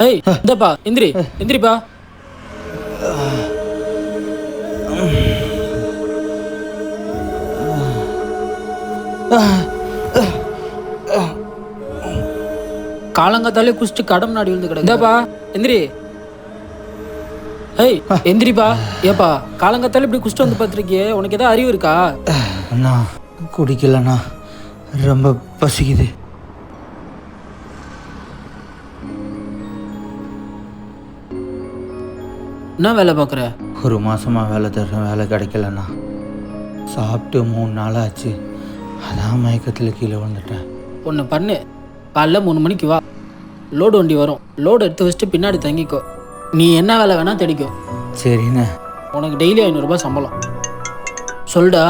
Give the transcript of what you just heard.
ஏய் இந்தப்பா எந்திரி எந்திரிப்பா. காலங்காத்தாலே குடிச்சிட்டு கடம் நாடி வந்து கிடக்கு. இந்தாப்பா எந்திரி. ஏய் எந்திரிப்பா. ஏப்பா காலங்காத்தாலே இப்படி குடிச்சிட்டு வந்து பார்த்துருக்கியே, உனக்கு ஏதாவது அறிவு இருக்கா? அண்ணா குடிக்கலண்ணா, ரொம்ப பசிக்குது. என்ன வேலை பார்க்குற? ஒரு மாசமாக வேலை தர்றேன், வேலை கிடைக்கலண்ணா. சாப்பிட்டு 3 நாள் ஆச்சு, அதான் மயக்கத்தில் கீழே விழுந்துட்டேன். ஒன்று பண்ணு, காலைல 3 மணிக்கு வா, லோடு வண்டி வரும், லோடு எடுத்து வச்சுட்டு பின்னாடி தங்கிக்கோ. நீ என்ன வேலை வேணால் தேடிக்கோ. சரிண்ணே. உனக்கு டெய்லி 500 ரூபாய் சம்பளம். சொல்டா.